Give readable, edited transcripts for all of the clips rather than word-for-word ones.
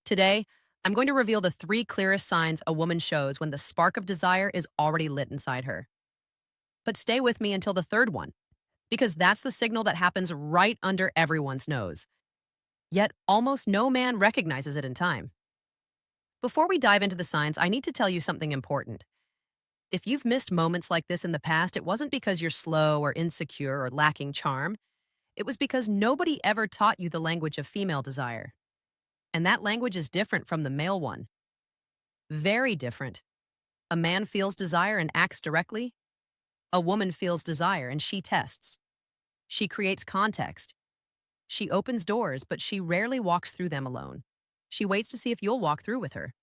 Today, I'm going to reveal the three clearest signs a woman shows when the spark of desire is already lit inside her. But stay with me until the third one, because that's the signal that happens right under everyone's nose. Yet almost no man recognizes it in time. Before we dive into the signs, I need to tell you something important. If you've missed moments like this in the past, it wasn't because you're slow or insecure or lacking charm. It was because nobody ever taught you the language of female desire. And that language is different from the male one. Very different. A man feels desire and acts directly. A woman feels desire and she tests. She creates context. She opens doors, but she rarely walks through them alone. She waits to see if you'll walk through with her.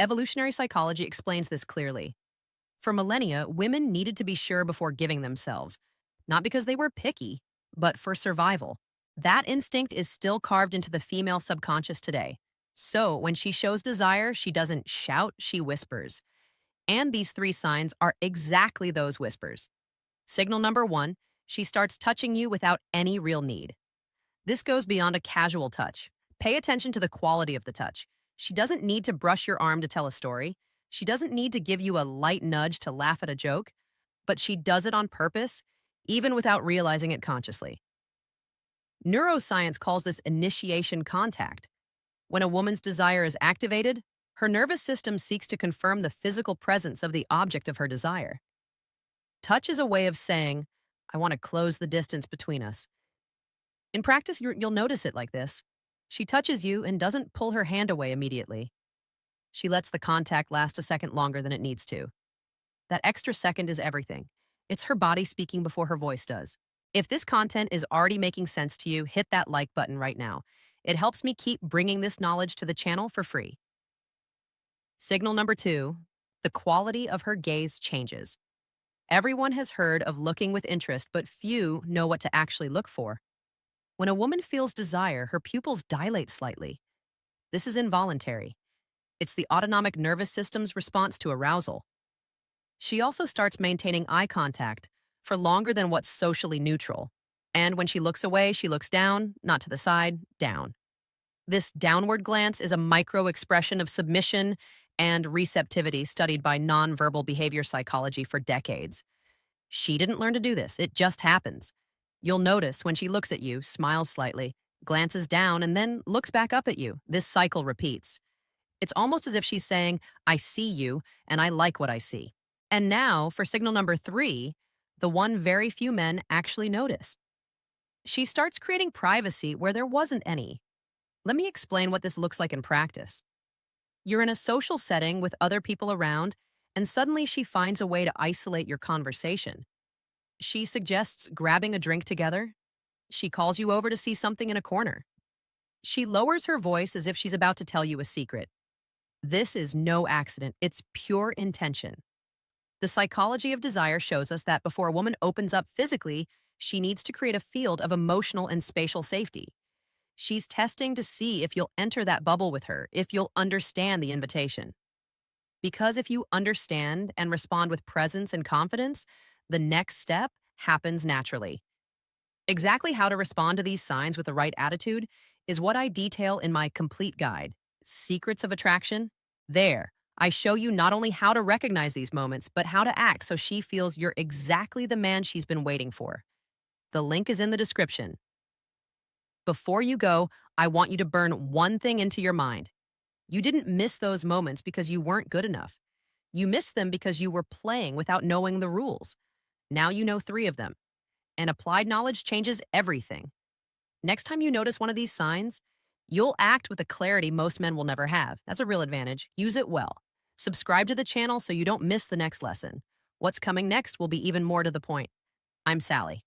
Evolutionary psychology explains this clearly. For millennia, women needed to be sure before giving themselves, not because they were picky, but for survival. That instinct is still carved into the female subconscious today. So, when she shows desire, she doesn't shout, she whispers. And these three signs are exactly those whispers. Signal number one, she starts touching you without any real need. This goes beyond a casual touch. Pay attention to the quality of the touch. She doesn't need to brush your arm to tell a story. She doesn't need to give you a light nudge to laugh at a joke, but she does it on purpose, even without realizing it consciously. Neuroscience calls this initiation contact. When a woman's desire is activated, her nervous system seeks to confirm the physical presence of the object of her desire. Touch is a way of saying, I want to close the distance between us. In practice, you'll notice it like this. She touches you and doesn't pull her hand away immediately. She lets the contact last a second longer than it needs to. That extra second is everything. It's her body speaking before her voice does. If this content is already making sense to you, hit that like button right now. It helps me keep bringing this knowledge to the channel for free. Signal number two, the quality of her gaze changes. Everyone has heard of looking with interest, but few know what to actually look for. When a woman feels desire, her pupils dilate slightly. This is involuntary. It's the autonomic nervous system's response to arousal. She also starts maintaining eye contact for longer than what's socially neutral. And when she looks away, she looks down, not to the side, down. This downward glance is a micro-expression of submission and receptivity studied by nonverbal behavior psychology for decades. She didn't learn to do this, it just happens. You'll notice when she looks at you, smiles slightly, glances down, and then looks back up at you. This cycle repeats. It's almost as if she's saying, I see you, and I like what I see. And now, for signal number three, the one very few men actually notice. She starts creating privacy where there wasn't any. Let me explain what this looks like in practice. You're in a social setting with other people around, and suddenly she finds a way to isolate your conversation. She suggests grabbing a drink together. She calls you over to see something in a corner. She lowers her voice as if she's about to tell you a secret. This is no accident, it's pure intention. The psychology of desire shows us that before a woman opens up physically, she needs to create a field of emotional and spatial safety. She's testing to see if you'll enter that bubble with her, if you'll understand the invitation. Because if you understand and respond with presence and confidence, the next step happens naturally. Exactly how to respond to these signs with the right attitude is what I detail in my complete guide, Secrets of Attraction. There, I show you not only how to recognize these moments, but how to act so she feels you're exactly the man she's been waiting for. The link is in the description. Before you go, I want you to burn one thing into your mind. You didn't miss those moments because you weren't good enough. You missed them because you were playing without knowing the rules. Now you know three of them. And applied knowledge changes everything. Next time you notice one of these signs, you'll act with a clarity most men will never have. That's a real advantage. Use it well. Subscribe to the channel so you don't miss the next lesson. What's coming next will be even more to the point. I'm Sally.